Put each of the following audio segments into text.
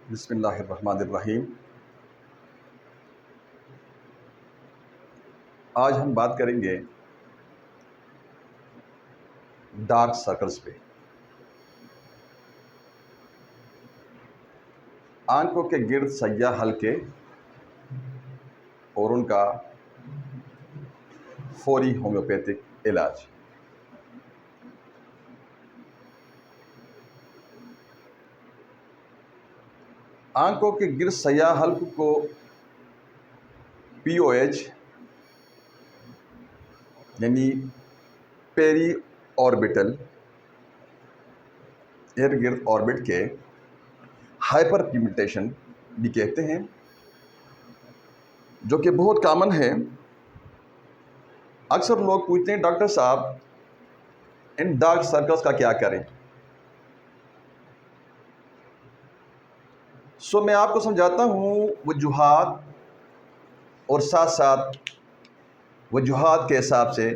बिस्मिल्लाहिर्रहमानिर्रहीम। आज हम बात करेंगे डार्क सर्कल्स पे। आंखों के गिर्द सैया हल्के और उनका फौरी होम्योपैथिक इलाज। आंखों के गिर्द सैया हल्क को POH यानी पेरी ऑर्बिटल इर्द गिर्द ऑर्बिट के हाइपर पिगमेंटेशन भी कहते हैं, जो कि बहुत कॉमन है। अक्सर लोग पूछते हैं, डॉक्टर साहब इन डार्क सर्कल्स का क्या करें। मैं आपको समझाता हूँ वजूहात और साथ साथ वजूहात के हिसाब से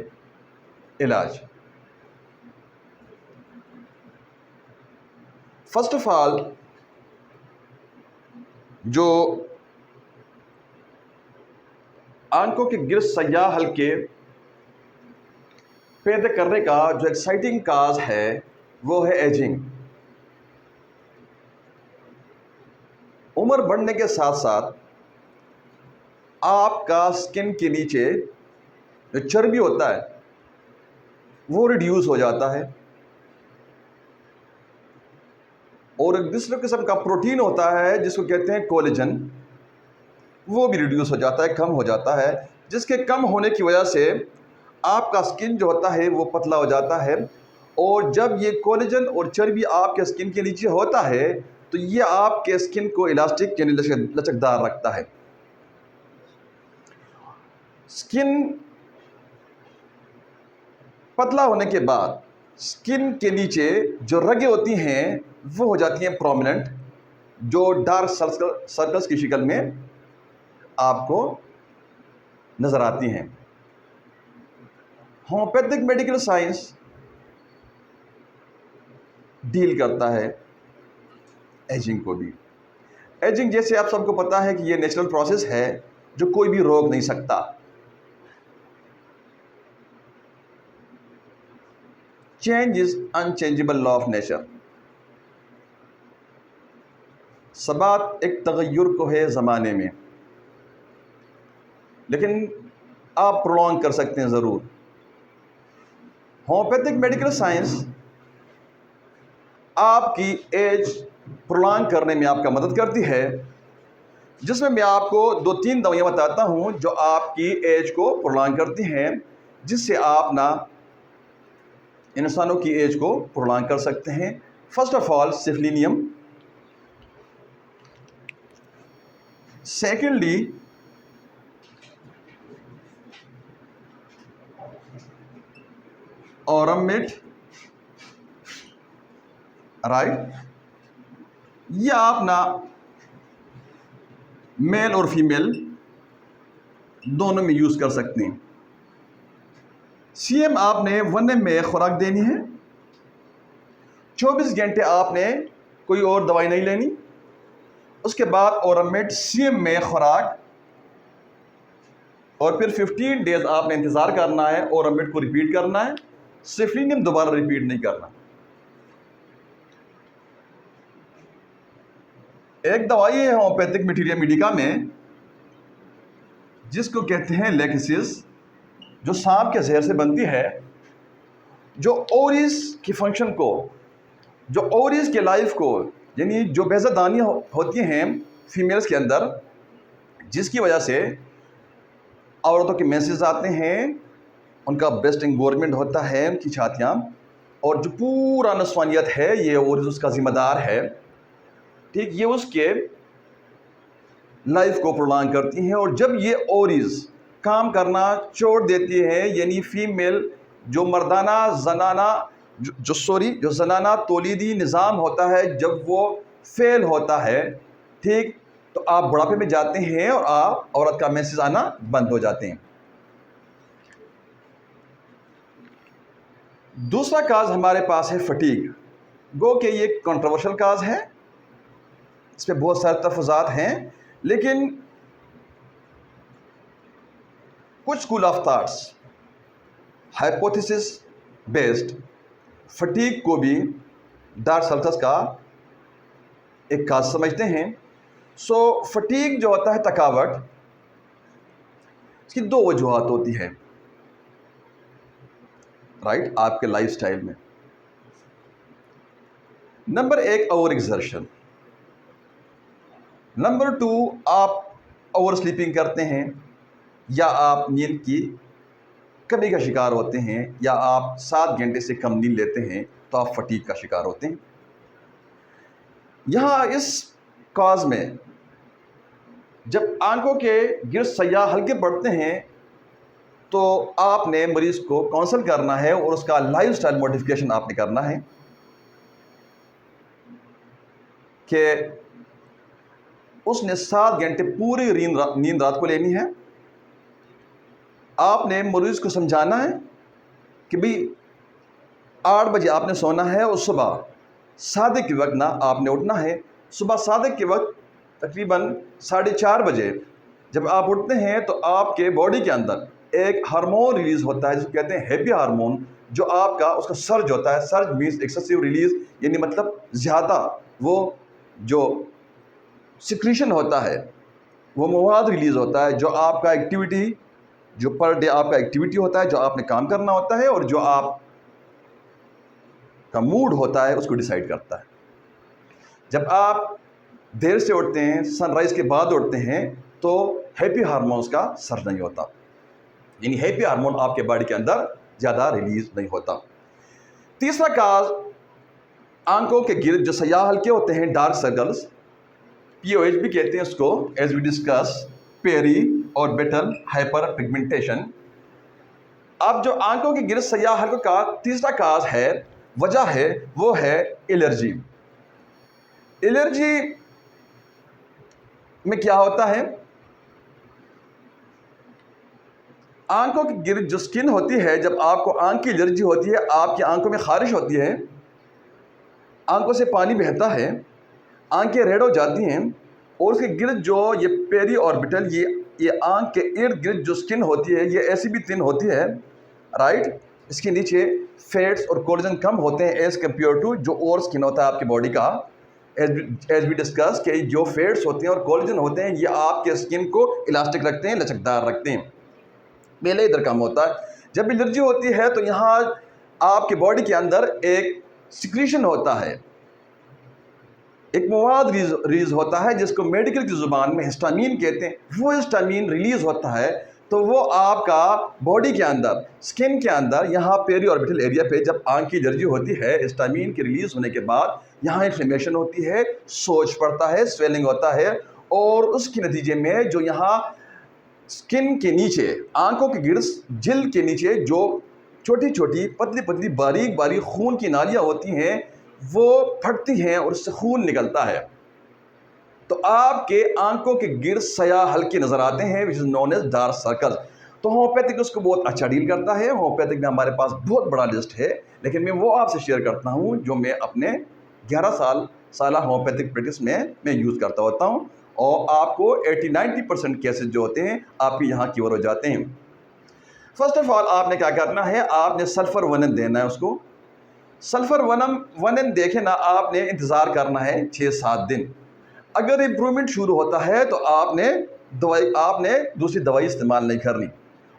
इलाज। फर्स्ट ऑफ ऑल, जो आंखों के गिर्द सैया हल्के पैदा करने का जो एक्साइटिंग काज है वो है एजिंग। उम्र बढ़ने के साथ साथ आपका स्किन के नीचे जो चर्बी होता है वो रिड्यूस हो जाता है और एक दूसरे किस्म का प्रोटीन होता है जिसको कहते हैं कोलेजन, वो भी रिड्यूस हो जाता है, कम हो जाता है, जिसके कम होने की वजह से आपका स्किन जो होता है वो पतला हो जाता है। और जब ये कोलेजन और चर्बी आपके स्किन के नीचे होता है तो ये आपके स्किन को इलास्टिक यानी लचकदार रखता है। स्किन पतला होने के बाद स्किन के नीचे जो रगें होती हैं वो हो जाती हैं प्रोमिनेंट, जो डार्क सर्कल्स की शक्ल में आपको नजर आती हैं। होम्योपैथिक मेडिकल साइंस डील करता है एजिंग को भी। एजिंग जैसे आप सबको पता है कि ये नेचुरल प्रोसेस है जो कोई भी रोक नहीं सकता। Change is unchangeable law of nature. सबात एक तगय्युर को है ज़माने में, लेकिन आप प्रोलॉन्ग कर सकते हैं ज़रूर। होम्योपैथिक मेडिकल साइंस आपकी एज प्रोलॉन्ग करने में आपका मदद करती है, जिसमें मैं आपको 2-3 दवाइयाँ बताता हूँ जो आपकी एज को प्रोलॉन्ग करती हैं, जिससे आप ना इंसानों की एज को प्रोलॉन्ग कर सकते हैं। First of all syphilinum, secondly aurum met, right. ये आप ना मेल और फीमेल दोनों में यूज़ कर सकते हैं। CM आपने 1 में खुराक देनी है, 24 घंटे आपने कोई और दवाई नहीं लेनी। उसके बाद औरमेट CM में खुराक, और फिर 15 डेज आपने इंतज़ार करना है, औरमेट को रिपीट करना है, सिफलिनियम दोबारा रिपीट नहीं करना। एक दवाई है होम्योपैथिक मटीरिया मेडिका में जिसको कहते हैं लेक्सिस, जो सांप के जहर से बनती है, जो ओरिस की फंक्शन को, जो ओरिस के लाइफ को, यानी जो बेज़दानियाँ होती हैं फीमेल्स के अंदर, जिसकी वजह से औरतों के मेंसेस आते हैं, उनका बेस्ट इंगोरमेंट होता है उनकी छातियाँ, और जो पूरा नस्वानियत है ये ओरिस उसका ज़िम्मेदार है। ठीक, ये उसके लाइफ को प्रोलॉन्ग करती हैं। और जब ये ओरिस काम करना छोड़ देती है, यानी फीमेल जो मर्दाना जनाना जो जनाना तौलीदी निज़ाम होता है, जब वो फेल होता है, ठीक, तो आप बुढ़ापे में जाते हैं और आप औरत का मैसेज आना बंद हो जाते हैं। दूसरा काज हमारे पास है फटीग। गो के ये कंट्रोवर्शियल काज है, इस पर बहुत सारे तफज़ात हैं, लेकिन कुछ school of thoughts hypothesis based fatigue को भी डार्क सर्कल्स का एक काज समझते हैं। सो फटीग जो होता है, थकावट, इसकी दो वजूहात होती है, राइट, आपके लाइफस्टाइल में। नंबर एक, ओवर एक्सर्शन। नंबर टू, आप ओवर स्लीपिंग करते हैं, या आप नींद की कमी का शिकार होते हैं, या आप 7 घंटे से कम नींद लेते हैं, तो आप फटीग का शिकार होते हैं। यहाँ इस काज में जब आंखों के गिर्द सयाह हल्के पड़ते हैं तो आपने मरीज को काउंसल करना है और उसका लाइफस्टाइल मॉडिफिकेशन आपने करना है कि उसने 7 घंटे पूरी नींद रात को लेनी है। आपने मरीज को समझाना है कि भाई 8 बजे आपने सोना है और सुबह सादिक के वक्त ना आपने उठना है। सुबह सादिक के वक्त तकरीबन 4:30 बजे जब आप उठते हैं तो आपके बॉडी के अंदर एक हार्मोन रिलीज़ होता है जिसको कहते हैं हैप्पी हार्मोन, जो आपका उसका सर्ज होता है। सर्ज मीन्स एक्सेसिव रिलीज, यानी मतलब ज़्यादा वो जो सिक्रीशन होता है, वो मवाद रिलीज़ होता है जो आपका एक्टिविटी, जो पर डे आपका एक्टिविटी होता है, जो आपने काम करना होता है और जो आप का मूड होता है उसको डिसाइड करता है। जब आप देर से उठते हैं, सनराइज़ के बाद उठते हैं, तो हैप्पी हार्मोन्स का सर्ज नहीं होता, यानी हैप्पी हार्मोन आपके बॉडी के अंदर ज़्यादा रिलीज नहीं होता। तीसरा काज, आंखों के गिर्द जो सयाह हल्के होते हैं, डार्क सर्कल्स, POH भी कहते हैं उसको, एज वी डिस्कस, पेरी और बेटल हाइपर पिगमेंटेशन। अब जो आंखों के गिर्द सयाह हल्कों का तीसरा काज है, वजह है, वो है एलर्जी। एलर्जी में क्या होता है, आंखों के गिर्द जो स्किन होती है, जब आपको आंख की एलर्जी होती है, आपकी आंखों में खारिश होती है, आंखों से पानी बहता है, आंखें रेड हो जाती हैं, और उसके गिर्द जो ये पेरी ऑर्बिटल, ये आंख के इर्द गिर्द जो स्किन होती है, ये ऐसी भी थिन होती है, राइट। इसके नीचे फैट्स और कोलेजन कम होते हैं एज कम्पेयर टू जो और स्किन होता है आपकी बॉडी का। एज वी डिस्कस कि जो फैट्स होते हैं और कोलेजन होते हैं, ये आपके स्किन को इलास्टिक रखते हैं, लचकदार रखते हैं, पहले इधर कम होता है। जब एलर्जी होती है तो यहाँ आपके बॉडी के अंदर एक सिक्रीशन होता है, एक मवाद रिलीज होता है जिसको मेडिकल की ज़ुबान में हिस्टामीन कहते हैं। वो हिस्टामीन रिलीज़ होता है तो वो आपका बॉडी के अंदर, स्किन के अंदर, यहाँ पेरी ऑर्बिटल एरिया पे जब आंख की एलर्जी होती है, हिस्टामीन की रिलीज़ होने के बाद यहाँ इन्फ्लेमेशन होती है, सोज पड़ता है, स्वेलिंग होता है, और उसके नतीजे में जो यहाँ स्किन के नीचे, आंखों के गिर्द जिल्द के नीचे जो छोटी छोटी पतली पतली बारीक बारीक खून की नालियाँ होती हैं, वो फटती हैं और उससे खून निकलता है, तो आपके आंखों के गिर्द सयाह हल्के नज़र आते हैं, which is known as dark circles. तो होम्योपैथिक उसको बहुत अच्छा डील करता है। होम्योपैथिक में हमारे पास बहुत बड़ा लिस्ट है, लेकिन मैं वो आपसे शेयर करता हूँ जो मैं अपने 11 साल होम्योपैथिक प्रैक्टिस में मैं यूज़ करता होता हूँ, और आपको 80-90% केसेस जो होते हैं आपके यहाँ क्योर हो जाते हैं। फर्स्ट ऑफ ऑल आपने क्या करना है, आपने सल्फ़र 1N देना है उसको। सल्फ़र 1N देखे ना, आपने इंतज़ार करना है 6-7 दिन। अगर इम्प्रूवमेंट शुरू होता है तो आपने दूसरी दवाई इस्तेमाल नहीं करनी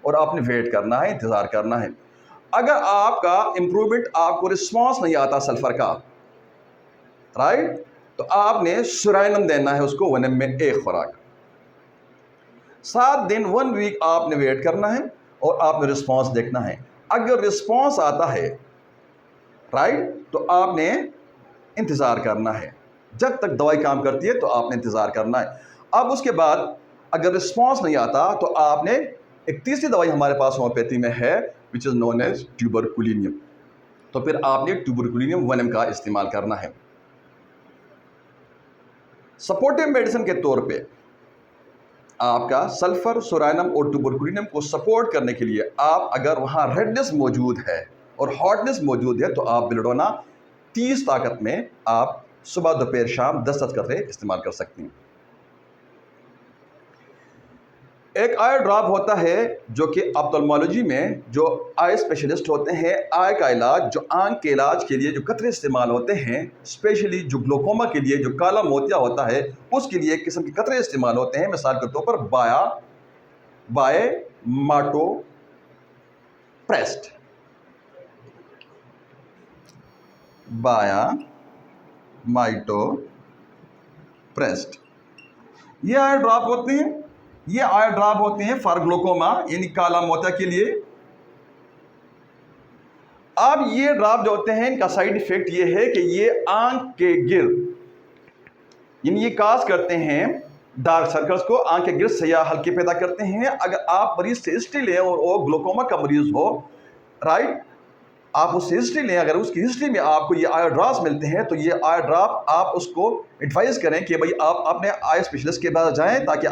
और आपने वेट करना है, इंतज़ार करना है। अगर आपका इम्प्रूवमेंट, आपको रिस्पॉन्स नहीं आता सल्फ़र का, राइट, तो आपने सुराइनम देना है उसको 1M में एक खुराक। 7 दिन, 1 वीक आपने वेट करना है और आपने रिस्पॉन्स देखना है। अगर रिस्पॉन्स आता है, राइट, तो आपने इंतज़ार करना है, जब तक दवाई काम करती है तो आपने इंतज़ार करना है। अब उसके बाद अगर रिस्पॉन्स नहीं आता तो आपने एक तीसरी दवाई हमारे पास होम्योपैथी में है, विच इज़ नोन एज ट्यूबरकुलिनियम। तो फिर आपने ट्यूबरकुलिनियम 1M का इस्तेमाल करना है। सपोर्टिव मेडिसिन के तौर पे आपका सल्फ़र, सोराइनम और ट्यूबरकुलिनियम को सपोर्ट करने के लिए आप, अगर वहाँ रेडनेस मौजूद है और हॉटनेस मौजूद है, तो आप बेलेडोना 30 ताकत में आप सुबह दोपहर शाम 10-10 कतरे इस्तेमाल कर सकती हैं। एक आई ड्रॉप होता है जो कि ऑप्थेल्मोलॉजी में जो आई स्पेशलिस्ट होते हैं, आई का इलाज, जो आंख के इलाज के लिए जो कतरे इस्तेमाल होते हैं, स्पेशली जो ग्लोकोमा के लिए जो काला मोतिया होता है उसके लिए एक किस्म के कतरे इस्तेमाल होते हैं। मिसाल के तौर पर बाय माटो प्रेस्ट, बाया माइटो प्रेस्ट, ये आई ड्रॉप होते हैं। ये आई ड्रॉप होते हैं फॉर ग्लोकोमा यानी काला मोतिया के लिए। अब ये ड्रॉप जो होते हैं इनका साइड इफेक्ट ये है कि ये आंख के गिर्द यानी ये काज करते हैं डार्क सर्कल्स को, आंख के गिर्द स्याह हल्के पैदा करते हैं। अगर आप मरीज से हिस्ट्री लें और वो ग्लोकोमा का मरीज हो, राइट, आप उससे हिस्ट्री लें, अगर उसकी हिस्ट्री में आपको ये आई ड्रॉप्स मिलते हैं तो ये आई ड्रॉप आप उसको एडवाइस करें कि भाई आप अपने आई स्पेशलिस्ट के पास जाएं, ताकि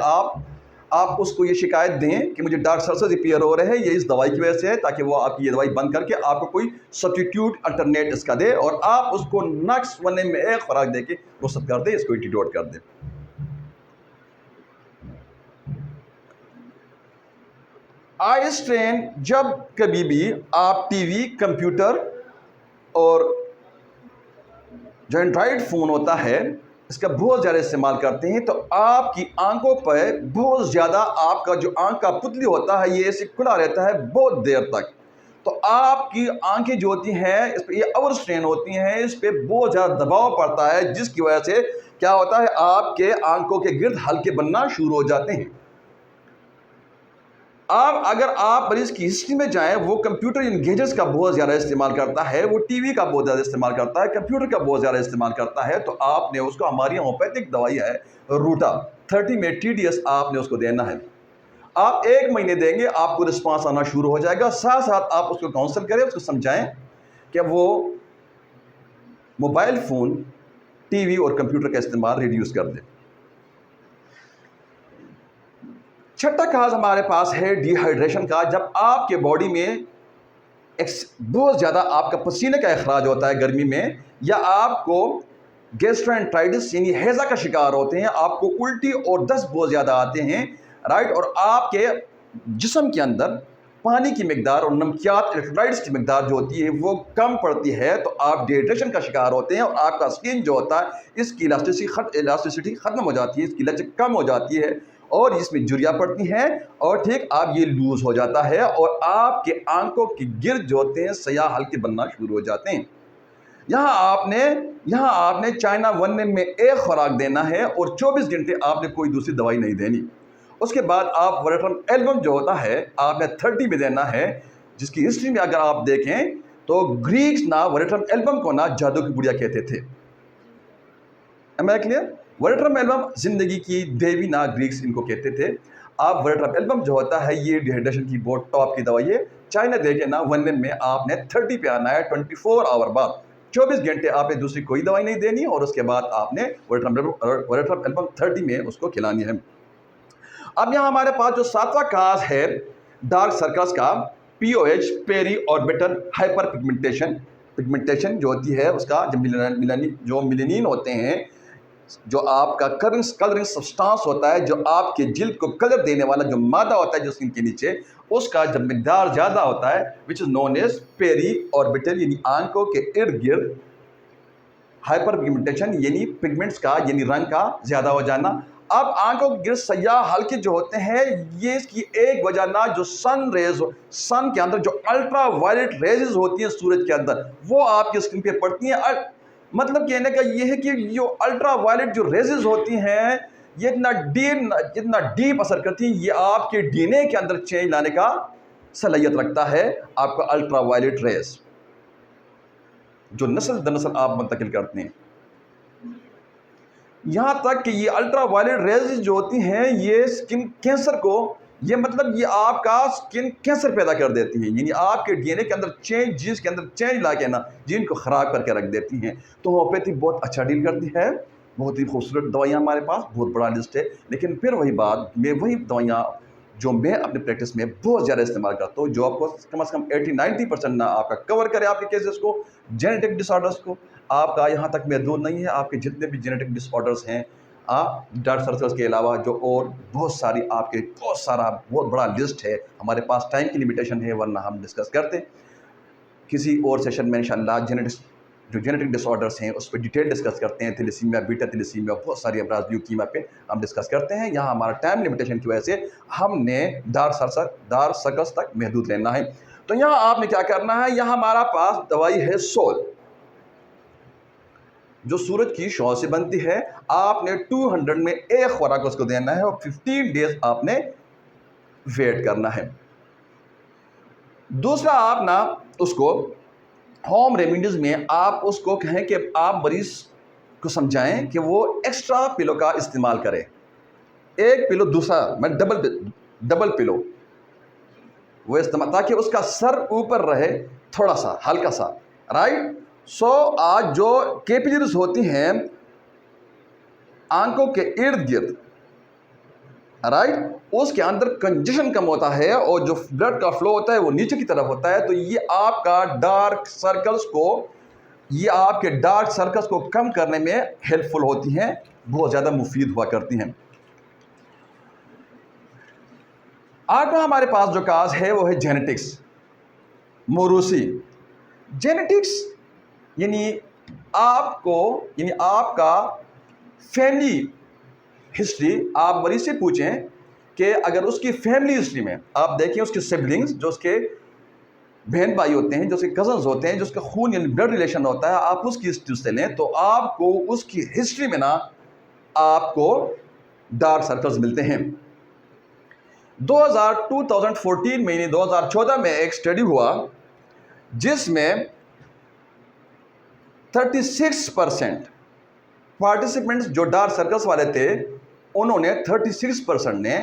आप उसको ये शिकायत दें कि मुझे डार्क सर्कल्स रिपेयर हो रहे हैं, ये इस दवाई की वजह से है, ताकि वो आपकी ये दवाई बंद करके आपको कोई सब्स्टिट्यूट अल्टरनेट इसका दे और आप उसको नेक्स्ट 1 में एक खुराक दे के रुखसत कर दे, इसको एंटीडोट कर दे। आई स्ट्रेन जब कभी भी आप टीवी, कंप्यूटर और जो एंड्रॉइड फ़ोन होता है इसका बहुत ज़्यादा इस्तेमाल करते हैं तो आपकी आंखों पर बहुत ज़्यादा, आपका जो आंख का पुतली होता है ये ऐसे खुला रहता है बहुत देर तक, तो आपकी आंखें जो होती हैं इस पर ये ओवर स्ट्रेन होती हैं, इस पर बहुत ज़्यादा दबाव पड़ता है, जिसकी वजह से क्या होता है आपके आंखों के गिर्द हल्के बनना शुरू हो जाते हैं। अब अगर आप मरीज की हिस्ट्री में जाएं, वो कंप्यूटर इन गैजेट्स का बहुत ज़्यादा इस्तेमाल करता है, वो टीवी का बहुत ज़्यादा इस्तेमाल करता है, कंप्यूटर का बहुत ज़्यादा इस्तेमाल करता है, तो आपने उसको, हमारी होम्योपैथिक दवाई है रूटा 30 में TDS आपने उसको देना है। आप 1 महीने देंगे, आपको रिस्पांस आना शुरू हो जाएगा। साथ साथ आप उसको काउंसल करें, उसको समझाएं कि वो मोबाइल फ़ोन, टीवी और कंप्यूटर का इस्तेमाल रिड्यूस कर दे। छठा काज हमारे पास है डिहाइड्रेशन का। जब आपके बॉडी में बहुत ज़्यादा आपका पसीने का अखराज होता है गर्मी में, या आपको गैस्ट्रोएंटेराइटिस यानी हैज़ा का शिकार होते हैं, आपको उल्टी और दस्त बहुत ज़्यादा आते हैं, राइट, और आपके जिस्म के अंदर पानी की मिकदार और नमकियात इलेक्ट्रोलाइट्स की मिकदार जो होती है वो कम पड़ती है, तो आप डिहाइड्रेशन का शिकार होते हैं और आपका स्किन जो होता है इसकी इलास्टिसिटी ख़त्म हो जाती है, इसकी लचक कम हो जाती है और इसमें झुर्रियाँ पड़ती हैं और ठीक आप ये लूज़ हो जाता है और आपके आंखों के गिर्द जो होते हैं स्याह हल्के बनना शुरू हो जाते हैं। यहाँ आपने चाइना 1 में एक खुराक देना है और 24 घंटे आपने कोई दूसरी दवाई नहीं देनी। उसके बाद आप वरेट्रम एल्बम जो होता है आपने 30 में देना है, जिसकी हिस्ट्री में अगर आप देखें तो ग्रीक्स ना वरेट्रम एल्बम को ना जादू की बुढ़िया कहते थे। Am I clear? वरेट्रम एल्बम जिंदगी की देवी ना ग्रीक्स इनको कहते थे। आप वरेट्रम एल्बम जो होता है ये डिहाइड्रेशन की बहुत टॉप की दवाई है। चाइना देखे ना 1 में आपने 30 पे आना है, 24 आवर बाद, 24 घंटे आपने दूसरी कोई दवाई नहीं देनी और उसके बाद आपने वरेट्रम एल्बम 30 में उसको खिलानी है। अब यहाँ हमारे पास जो 7वां काज है डार्क सर्कल्स का, POH, peri orbital hyper pigmentation जो होती है उसका, जो मिलेनिन होते हैं, जो आपका कलरिंग सब्सटेंस होता है, जो आपके जिल्द को कलर देने वाला जो मादा होता है जो स्किन के नीचे, उसका जब मिकदार ज़्यादा होता है which is known as peri orbital यानी आंखों के इर्द गिर्द हाइपर पिगमेंटेशन यानी पिगमेंट्स का यानी रंग का ज़्यादा हो जाना। अब आंखों के गिर्द स्याह हल्के जो होते हैं ये इसकी एक वजह ना जो सन के अंदर जो अल्ट्रा वायलेट रेजेस होती हैं सूरज के अंदर वो आपकी स्किन पे पड़ती हैं। मतलब कहने का ये है कि जो अल्ट्रा वायलेट जो रेजेस होती हैं ये जितना डीप असर करती हैं, ये आपके DNA के अंदर चेंज लाने का सलाहियत रखता है। आपका अल्ट्रा वायलेट रेज जो नस्ल दर नस्ल आप मुंतकिल करते हैं, यहाँ तक कि ये अल्ट्रा वायलेट रेज जो होती हैं ये स्किन कैंसर को, ये मतलब ये आपका स्किन कैंसर पैदा कर देती हैं, यानी आपके DNA के अंदर जीन्स के अंदर चेंज ला के ना जीन को ख़राब करके रख देती हैं। तो होम्योपैथी बहुत अच्छा डील करती है, बहुत ही खूबसूरत दवाइयाँ हमारे पास, बहुत बड़ा लिस्ट है। लेकिन फिर वही बात, मैं वही दवाइयाँ जो मैं अपने प्रैक्टिस में बहुत ज़्यादा इस्तेमाल करता हूँ, जो आपको कम से कम 80-90% ना आपका कवर करे आपके केसेस को, जेनेटिक डिसऑर्डर्स को, आपका यहाँ तक महदूद नहीं है, आपके जितने भी जेनेटिक डिसऑर्डर्स हैं, डार्क सर्कल्स के अलावा जो और बहुत सारी आपके बहुत बड़ा लिस्ट है। हमारे पास टाइम की लिमिटेशन है, वरना हम डिस्कस करते किसी और सेशन में इंशाल्लाह जेनेटिक डिसऑर्डर्स हैं उस पर डिटेल डिस्कस करते हैं। थैलेसीमिया, बीटा थैलेसीमिया, बहुत सारी अमराज, ल्यूकीमिया पे हम डिस्कस करते हैं। यहाँ हमारा टाइम लिमिटेशन की वजह से हमने डार्क सर्कल्स तक महदूद लेना है। तो यहाँ आपने क्या करना है, यहाँ हमारा पास दवाई है सोल, जो सूरज की शौ से बनती है। आपने 200 में एक खुराक उसको देना है और 15 डेज आपने वेट करना है। दूसरा, आप ना उसको होम रेमेडीज में आप उसको कहें कि आप मरीज को समझाएं कि वो एक्स्ट्रा पिलो का इस्तेमाल करें। एक पिलो, दूसरा मैं डबल पिलो वो इस्तेमाल, ताकि उसका सर ऊपर रहे, थोड़ा सा हल्का सा, राइट। सो आज जो कैपिलरीज होती हैं आंखों के इर्द गिर्द, राइट, उसके अंदर कंजेशन कम होता है और जो ब्लड का फ्लो होता है वो नीचे की तरफ होता है। तो ये आपके डार्क सर्कल्स को कम करने में हेल्पफुल होती हैं, बहुत ज़्यादा मुफीद हुआ करती हैं। आठवां हमारे पास जो काज है वो है जेनेटिक्स, मोरूसी। जेनेटिक्स यानी आपका फैमिली हिस्ट्री। आप मरीज से पूछें कि अगर उसकी फैमिली हिस्ट्री में आप देखें, उसके सिबलिंग्स, जो उसके बहन भाई होते हैं, जो उसके कजन्स होते हैं, जो उसका खून यानी ब्लड रिलेशन होता है, आप उसकी हिस्ट्री से लें तो आपको उसकी हिस्ट्री में ना आपको डार्क सर्कल्स मिलते हैं। 2014 में, 2014 में एक स्टडी हुआ जिसमें 36% पार्टिसिपेंट्स जो डार्क सर्कल्स वाले थे, उन्होंने 36% ने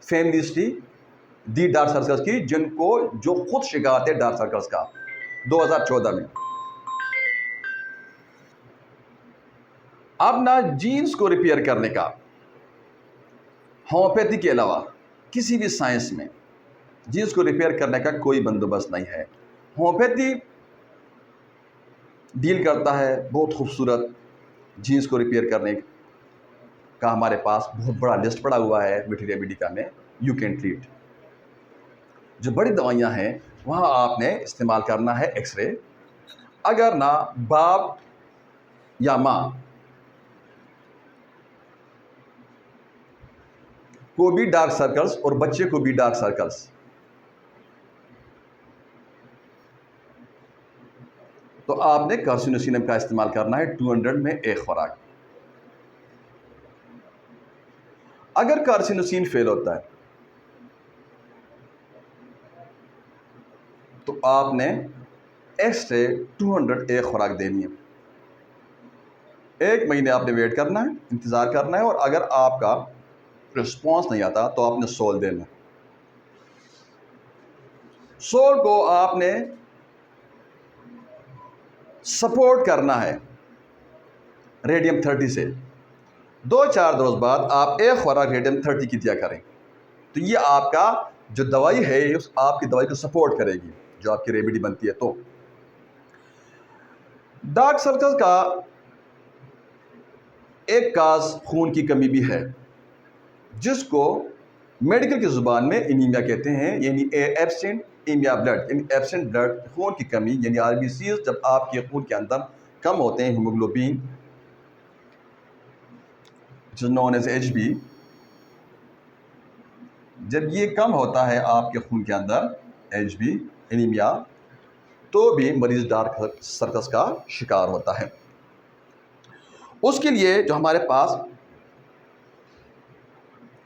family history the Dark circles की, जो खुद शिकार थे डार्क सर्कल्स का 2014 में। अब ना जीन्स को रिपेयर करने का होम्योपैथी के अलावा किसी भी साइंस में जीन्स को रिपेयर करने का कोई बंदोबस्त नहीं है। होम्योपैथी डील करता है बहुत खूबसूरत जीन्स को रिपेयर करने का, हमारे पास बहुत बड़ा लिस्ट पड़ा हुआ है मटेरियल मेडिका में। यू कैन ट्रीट, जो बड़ी दवाइयाँ हैं वहाँ आपने इस्तेमाल करना है एक्सरे। अगर ना बाप या माँ को भी डार्क सर्कल्स और बच्चे को भी डार्क सर्कल्स, तो आपने कार्सिनोसिनम का इस्तेमाल करना है 200 में एक खुराक। अगर कार्सिनोसिन फेल होता है तो आपने एक्स्ट्रे 200 एक खुराक देनी है। 1 महीने आपने वेट करना है, इंतज़ार करना है, और अगर आपका रिस्पॉन्स नहीं आता तो आपने सोल देना है। सोल को आपने सपोर्ट करना है रेडियम 30 से। 2-4 रोज बाद आप एक खुराक रेडियम 30 की दिया करें, तो ये आपका जो दवाई है आपकी दवाई को सपोर्ट करेगी, जो आपकी रेमेडी बनती है। तो डार्क सर्कल्स का एक काज खून की कमी भी है, जिसको मेडिकल की ज़ुबान में एनीमिया कहते हैं, यानी एब्सेंट एनीमिया ब्लड, यानी एब्सेंट ब्लड, खून की कमी, यानी आरबीसीज जब आपके खून के अंदर कम होते हैं, हीमोग्लोबिन जो नॉन एज HB, जब ये कम होता है आपके खून के अंदर HB एनीमिया, तो भी मरीज डार्क सर्कल्स का शिकार होता है। उसके लिए जो हमारे पास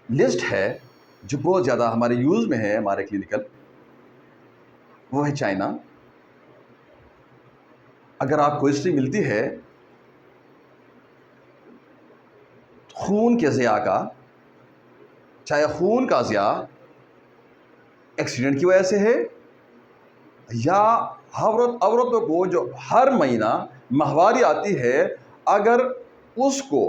लिस्ट है, जो बहुत ज़्यादा हमारे यूज़ में है, हमारे क्लिनिकल, वो है चाइना। अगर आपको हिस्ट्री मिलती है खून के ज़िया का, चाहे खून का ज़िया एक्सीडेंट की वजह से है या औरतों को जो हर महीना माहवारी आती है, अगर उसको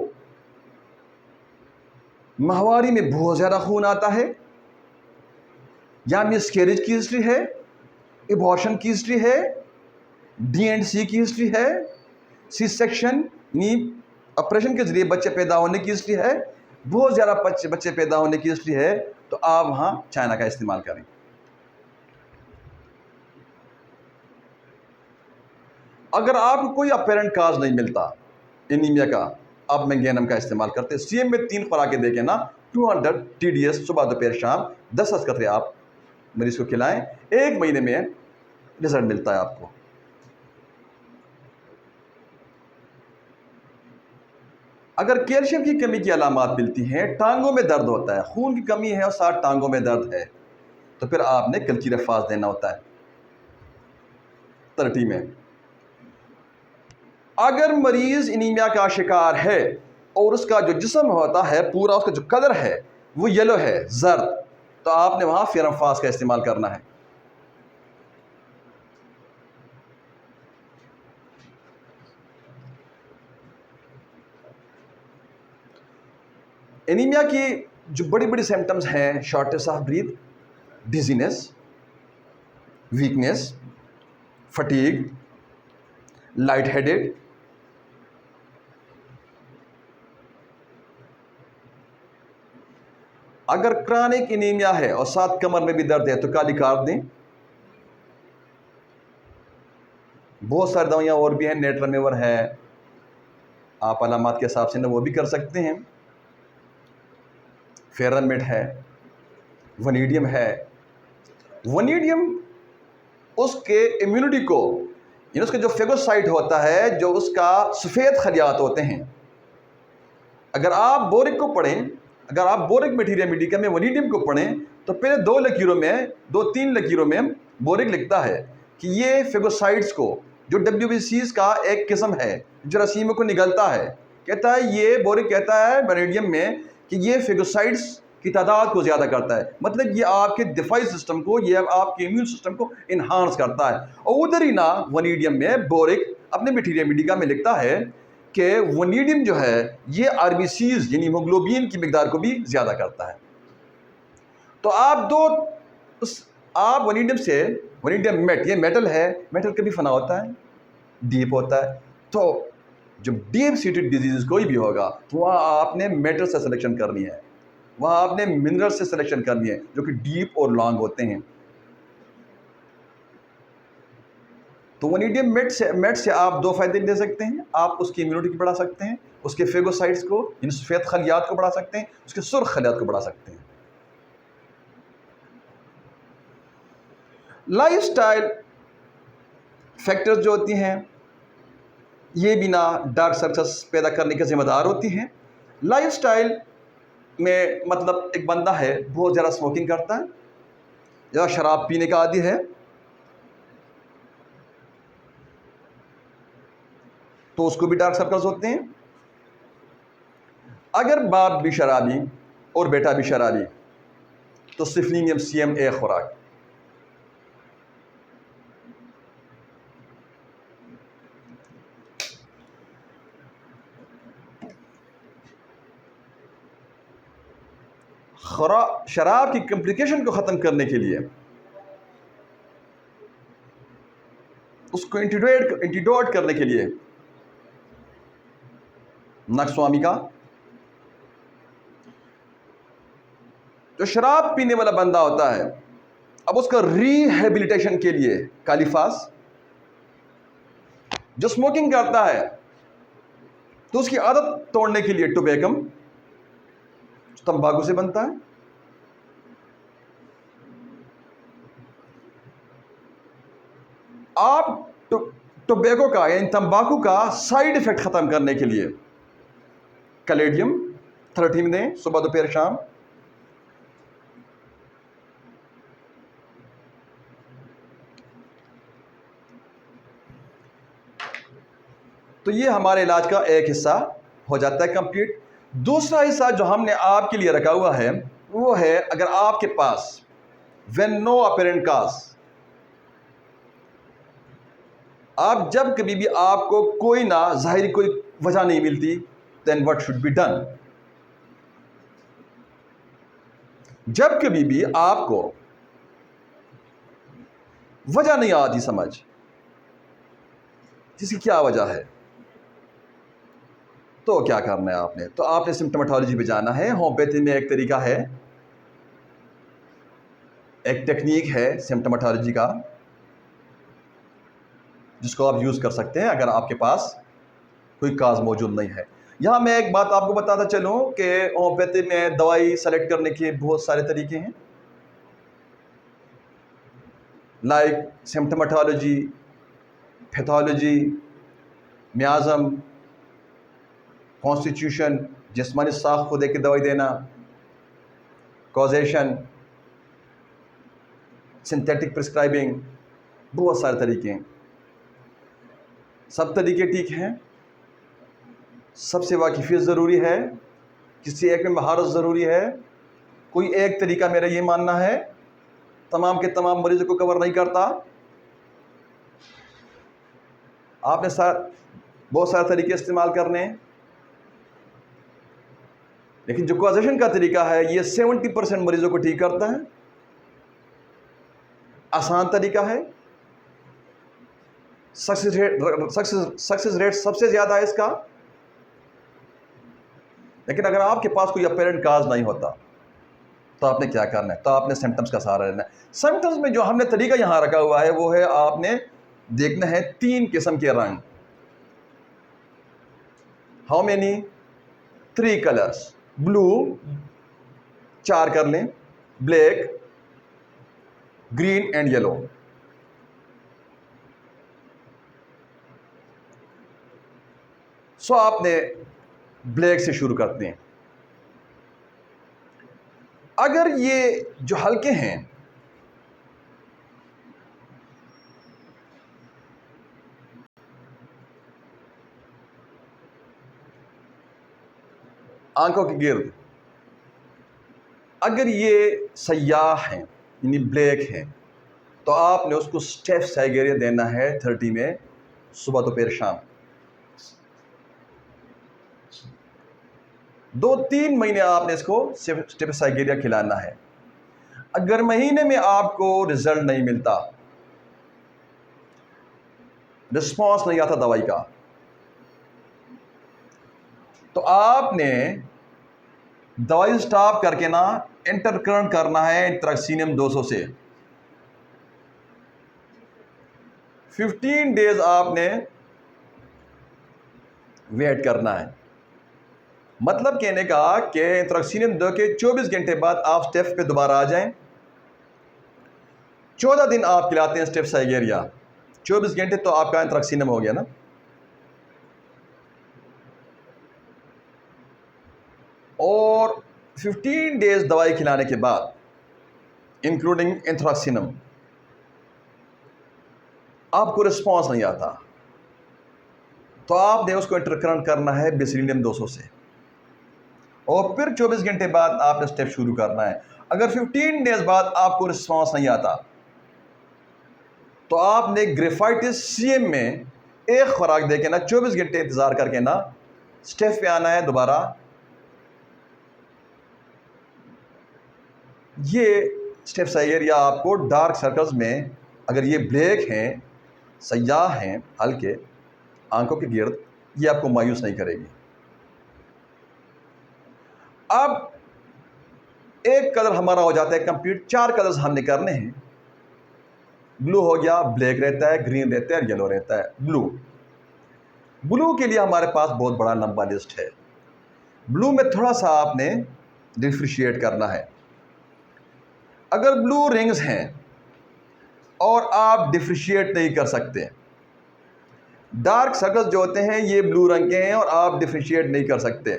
माहवारी में बहुत ज़्यादा खून आता है, या मिसकैरेज की हिस्ट्री है, एबॉर्शन की हिस्ट्री है, D&C की हिस्ट्री है, सी सेक्शन यानी ऑपरेशन के जरिए बच्चे पैदा होने की हिस्ट्री है, बहुत ज़्यादा बच्चे पैदा होने की हिस्ट्री है, तो आप वहाँ चाइना का इस्तेमाल करें। अगर आपको कोई अपेरेंट काज नहीं मिलता एनीमिया का, आप मैंगेनम का इस्तेमाल करते हैं। सीएम में 3 खुराकें देखें ना, 200 TDS सुबह दोपहर शाम 10 कतरे आप मरीज को खिलाएं, 1 महीने में रिजल्ट मिलता है आपको। अगर कैल्शियम की कमी की अलामात मिलती हैं, टांगों में दर्द होता है, खून की कमी है और साथ टांगों में दर्द है, तो फिर आपने कल्चीरफास देना होता है 30 में। अगर मरीज एनीमिया का शिकार है और उसका जो जिस्म होता है पूरा, उसका जो कलर है वो येलो है, जर्द, तो आपने वहां फेरमफास का इस्तेमाल करना है। एनीमिया की जो बड़ी बड़ी सिम्टम्स हैं, shortness of breath, dizziness, weakness, fatigue, light headed, अगर क्रॉनिक एनीमिया है और साथ कमर में भी दर्द है तो काली कार्ड दें। बहुत सारी दवाइयाँ और भी हैं, नेट्रामेवर है, आप अलामात के हिसाब से ना वो भी कर सकते हैं। फेरामेट है, वनीडियम है। वनीडियम उसके इम्यूनिटी को, यानी उसका जो फेगोसाइट होता है, जो उसका सफ़ेद खलियात होते हैं, अगर आप बोरिक को पढ़ें, अगर आप बोरिक मटीरियल मेडिका में वनीडियम को पढ़ें तो पहले 2-3 लकीरों में बोरिक लिखता है कि ये फेगोसाइट्स को, जो WBCs का एक किस्म है जो रसीमों को निगलता है, कहता है ये बोरिक कहता है वनीडियम में कि ये फेगोसाइट्स की तादाद को ज़्यादा करता है, मतलब ये आपके दिफाई सिस्टम को, ये आपके इम्यून सिस्टम को इन्हांस करता है। और उधर ही ना वनीडियम में बोरिक अपने मटीरियल मेडिका में लिखता है कि वनीडियम जो है ये RBCs यानी हीमोग्लोबिन की मिकदार को भी ज़्यादा करता है। तो आप वनीडियम मेट, ये मेटल है, मेटल कभी फना होता है, डीप होता है, तो जब डीप सीटेड डिजीज कोई भी होगा तो वहाँ आपने मेटल से सिलेक्शन करनी है, वहाँ आपने मिनरल से सिलेक्शन करनी है जो कि डीप और लॉन्ग होते हैं। तो वनीडियम मेट से आप 2 फ़ायदे ले सकते हैं, आप उसकी इम्यूनिटी बढ़ा सकते हैं, उसके फेगोसाइट्स को यानी सफ़ेद खलियात को बढ़ा सकते हैं, उसके सुर्ख खलियात को बढ़ा सकते हैं। लाइफस्टाइल फैक्टर्स जो होती हैं ये भी ना डार्क सर्कल्स पैदा करने के ज़िम्मेदार होती हैं। लाइफस्टाइल में मतलब एक बंदा है बहुत ज़्यादा स्मोकिंग करता है या शराब पीने का आदी है, तो उसको भी डार्क सर्कल्स होते हैं। अगर बाप भी शराबी और बेटा भी शराबी तो सिफलिनियम CM एक खुराक। शराब की कॉम्प्लिकेशन को ख़त्म करने के लिए उसको एंटीडोट करने के लिए नक्सवामी का, जो शराब पीने वाला बंदा होता है अब उसका रिहेबिलिटेशन के लिए कालीफास, जो स्मोकिंग करता है तो उसकी आदत तोड़ने के लिए टोबैकम, तंबाकू से बनता है। आप टोबैको का यानी तंबाकू का साइड इफेक्ट ख़त्म करने के लिए कैलेडियम 30 में दें, सुबह दोपहर शाम। तो ये हमारे इलाज का एक हिस्सा हो जाता है कंप्लीट। दूसरा हिस्सा जो हमने आपके लिए रखा हुआ है वो है, अगर आपके पास व्हेन नो अपरेंट काज, आप जब कभी भी आपको कोई ना जाहिर कोई वजह नहीं मिलती, then what should be done. जब कभी भी आपको वजह नहीं आती समझ, जिसकी क्या वजह है, तो क्या करना है आपने, तो आपने सिम्टोमेटोलॉजी पे जाना है। होम्योपैथी में एक तरीका है, एक टेक्निक है सिम्टोमेटोलॉजी का, जिसको आप यूज़ कर सकते हैं अगर आपके पास कोई काज मौजूद नहीं है। यहाँ मैं एक बात आपको बताता चलूँ कि होम्योपैथी में दवाई सेलेक्ट करने के बहुत सारे तरीके हैं, लाइक सिम्टोमेटोलॉजी, पैथोलॉजी, मियाज़म, कॉन्स्टिट्यूशन, जिस्मानी साख को देख के दवाई देना, कॉजेशन, सिंथेटिक प्रिस्क्राइबिंग, बहुत सारे तरीके हैं। सब तरीके ठीक हैं, सबसे वाकिफियत ज़रूरी है, किसी एक में महारत ज़रूरी है। कोई एक तरीका मेरा ये मानना है तमाम के तमाम मरीज़ों को कवर नहीं करता। आपने बहुत सारे तरीके इस्तेमाल करने हैं, लेकिन जो कॉजेशन का तरीका है ये 70% मरीज़ों को ठीक करता है, आसान तरीका है, सक्सेस रेट सबसे ज़्यादा है इसका। लेकिन अगर आपके पास कोई अपेरेंट काज नहीं होता तो आपने क्या करना है, तो आपने सिम्टम्स का सहारा लेना है। सिम्टम्स में जो हमने तरीका यहाँ रखा हुआ है वो है, आपने देखना है 3 किस्म के रंग। How many? 3 कलर्स। ब्लू 4 कर लें, ब्लैक, ग्रीन एंड येलो। सो आपने ब्लैक से शुरू करते हैं। अगर ये जो हल्के हैं, आंखों के गिर्द, अगर ये सयाह हैं यानी ब्लैक हैं, तो आपने उसको स्टेफ साइगेरिया देना है 30 में, सुबह दोपहर शाम। 2-3 महीने आपने इसको स्टेफ साइगेरिया खिलाना है। अगर महीने में आपको रिजल्ट नहीं मिलता, रिस्पॉन्स नहीं आता दवाई का, तो आपने दवाई स्टॉप करके ना इंटरकरंट करना है इंट्रक्सीनियम 200 से। 15 डेज आपने वेट करना है। मतलब कहने का कि इंट्रक्सीनियम 2 के 24 घंटे बाद आप स्टेफ पे दोबारा आ जाएं। 14 दिन आप खिलाते हैं स्टेफ साइगेरिया, 24 घंटे तो आपका इंट्रक्सीनियम हो गया ना। और 15 डेज दवाई खिलाने के बाद, इंक्लूडिंग इंट्रक्सीनियम, आपको रिस्पॉन्स नहीं आता, तो आपने उसको इंटरकरंट करना है बेसिलियम 200 से, और फिर 24 घंटे बाद आपने स्टेप शुरू करना है। अगर 15 डेज बाद आपको रिस्पॉन्स नहीं आता, तो आपने ग्रेफाइटिस सीएम में एक खुराक देके ना 24 घंटे इंतज़ार करके ना स्टेप पे आना है दोबारा। ये स्टेप साइगेरिया आपको डार्क सर्कल्स में, अगर ये ब्लैक हैं, सयाह हैं, हल्के आंखों के गिर्द, ये आपको मायूस नहीं करेगी। अब एक कलर हमारा हो जाता है कंप्लीट। 4 कलर्स हमने करने हैं। ब्लू हो गया, ब्लैक रहता है, ग्रीन रहता है, येलो रहता है। ब्लू के लिए हमारे पास बहुत बड़ा लंबा लिस्ट है। ब्लू में थोड़ा सा आपने डिफ्रेंशिएट करना है। अगर ब्लू रिंग्स हैं और आप डिफ्रेंशिएट नहीं कर सकते, डार्क सर्कल्स जो होते हैं ये ब्लू रंग के हैं और आप डिफ्रेंशिएट नहीं कर सकते,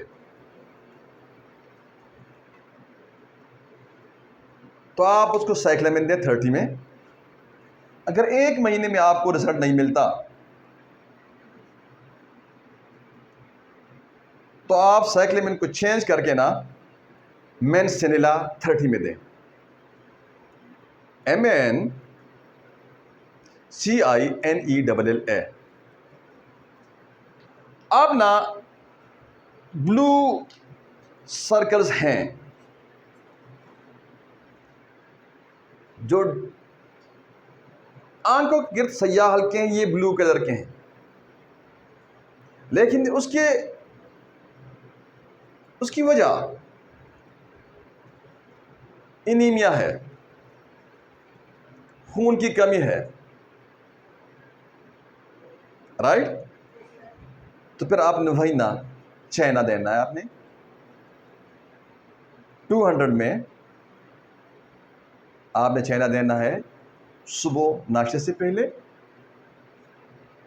तो आप उसको साइक्लामिन दें 30 में। अगर 1 महीने में आपको रिजल्ट नहीं मिलता, तो आप साइक्लामिन को चेंज करके ना मेनसेनिला 30 में दें, MNCINELLA। अब ना ब्लू सर्कल्स हैं जो आंखों के गिर्द सयाह हल्के हैं, ये ब्लू कलर के हैं, लेकिन उसके उसकी वजह एनीमिया है, खून की कमी है, राइट। तो फिर आपने वही ना चाइना देना है, आपने 200 में आपने चाइना देना है सुबह नाश्ते से पहले,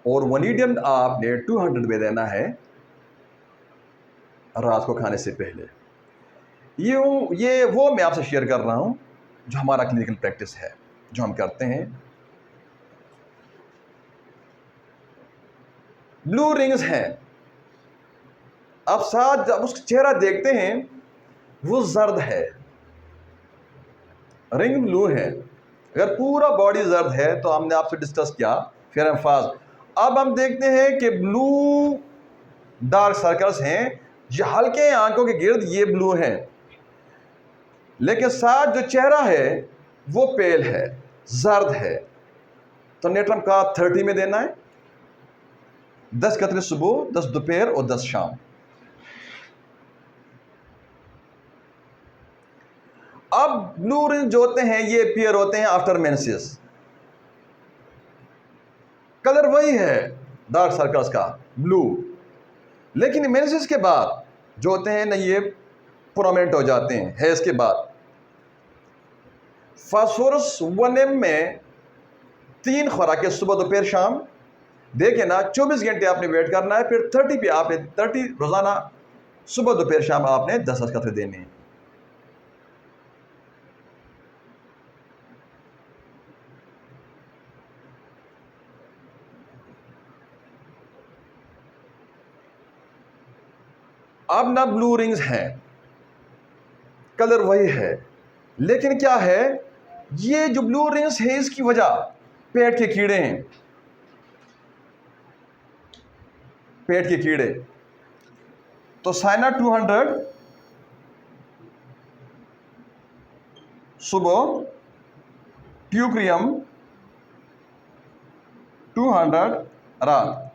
और वनीडियम आपने 200 में देना है रात को खाने से पहले। ये वो मैं आपसे शेयर कर रहा हूं जो हमारा क्लिनिकल प्रैक्टिस है, जो हम करते हैं। ब्लू रिंग्स हैं, आप साथ जब उसका चेहरा देखते हैं वो जर्द है, रिंग ब्लू है। अगर पूरा बॉडी जर्द है तो हमने आपसे डिस्कस किया फेयर एंड फास्ट। अब हम देखते हैं कि ब्लू डार्क सर्कल्स हैं, ये हल्के आंखों के गिर्द, ये ब्लू हैं, लेकिन साथ जो चेहरा है वो पेल है, जर्द है। तो नेट्रम का 30 में देना है, 10 कतरे सुबह, 10 दोपहर और 10 शाम। अब ब्लू रिंग जो होते हैं ये अपीयर होते हैं आफ्टर मेंसेस, कलर वही है डार्क सर्कल्स का ब्लू, लेकिन मेंसेस के बाद जो होते हैं ना ये प्रोमिनेंट हो जाते हैं, है इसके बाद। फास्फोरस 1m में 3 खुराकें सुबह दोपहर शाम, देखिए ना 24 घंटे आपने वेट करना है, फिर 30 पे आपने 30 रोजाना सुबह दोपहर शाम आपने 10 कतरे देने हैं। अब ना ब्लू रिंग्स हैं, कलर वही है, लेकिन क्या है, ये जो ब्लू रिंग्स है इसकी वजह पेट के कीड़े हैं, पेट के कीड़े। तो साइना 200 सुबह, ट्यूक्रियम 200 रात।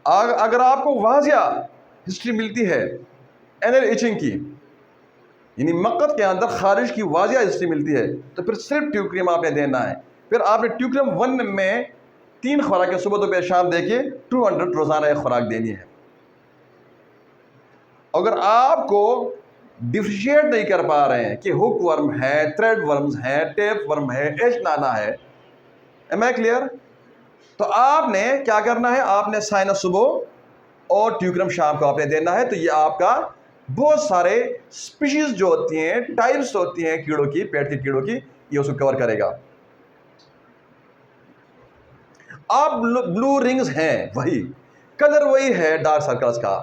अगर आपको वाजिया हिस्ट्री मिलती है एनल इचिंग की, यानी मक्कत के अंदर खारिश की वाजिया हिस्ट्री मिलती है, तो फिर सिर्फ ट्यूक्रियम आपने देना है। फिर आपने ट्यूक्रियम 1 में 3 खुराकें सुबह दोपहर शाम देके 200 रोजाना एक खुराक देनी है। अगर आपको डिफ्रेंशिएट नहीं कर पा रहे हैं कि हुक वर्म है, थ्रेड वर्म्स है, टेप वर्म है, एच नाना है, एम आई क्लियर, तो आपने क्या करना है, आपने साइना सुबह और ट्यूक्रियम शाम को आपने देना है। तो ये आपका बहुत सारे स्पीशीज जो होती हैं, टाइप्स होती हैं कीड़ों की, पेट के कीड़ों की, ये उसको कवर करेगा। अब ब्लू रिंग्स हैं वही, कलर वही है डार्क सर्कल्स का,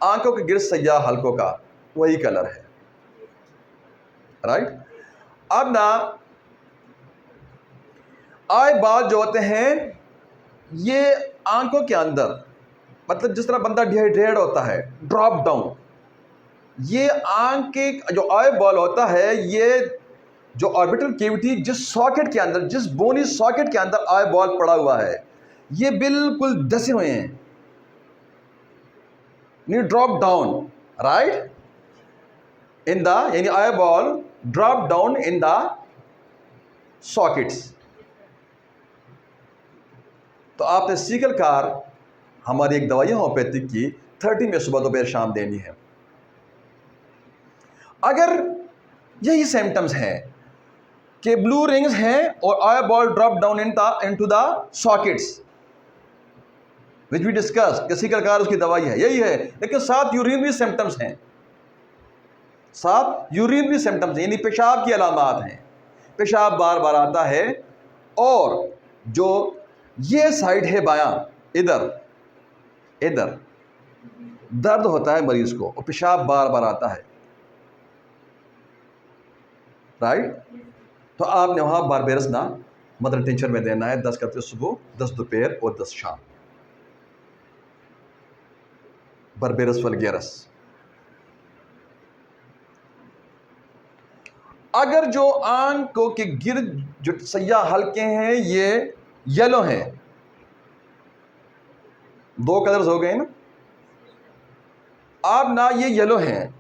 आंखों के गिर्द सयाह हल्कों का वही कलर है, राइट। अब ना आई बाल जो होते हैं ये आंखों के अंदर, मतलब जिस तरह बंदा डिहाइड्रेट होता है, ड्रॉप डाउन, ये आंख के जो आई बॉल होता है, ये जो ऑर्बिटल कैविटी जिस सॉकेट के अंदर, जिस बोनी सॉकेट के अंदर आई बॉल पड़ा हुआ है, ये बिल्कुल दसे हुए हैं, knee drop down, right, in the, यानी eye ball drop down in the sockets. तो आपने सीकल कार हमारी एक दवाई होम्योपैथिक की 30 में सुबह दोपहर शाम देनी है। अगर यही सिम्टम्स हैं कि ब्लू रिंग्स हैं और eye ball drop down into the sockets which we discuss, कि सीकल कार उसकी दवाई है, यही है, लेकिन साथ यूरिनरी सिम्टम्स हैं, साथ यूरिनरी सिम्टम्स यानी पेशाब की अलामात हैं, पेशाब बार बार आता है, और जो ये साइड है बायां, इधर इधर दर्द होता है मरीज को और पेशाब बार बार आता है, राइट। तो आपने वहां बारबेरस ना मदर टिंचर में देना है, 10 कतरे सुबह, 10 दोपहर और 10 शाम, बारबेरस वल्गेरस। अगर जो आंखों के गिर्द जो सयाह हल्के हैं ये येलो हैं, 2 कलर्स हो गए ना, अब ना ये येलो हैं,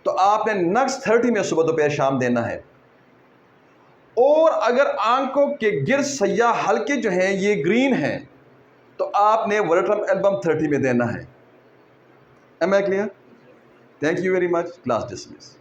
तो आपने नक्स 30 में सुबह दोपहर शाम देना है। और अगर आंखों के गिर्द सयाह हल्के जो हैं ये ग्रीन हैं तो आपने वर्टरम एल्बम 30 में देना है। Am I clear? Thank you very much. Class dismiss.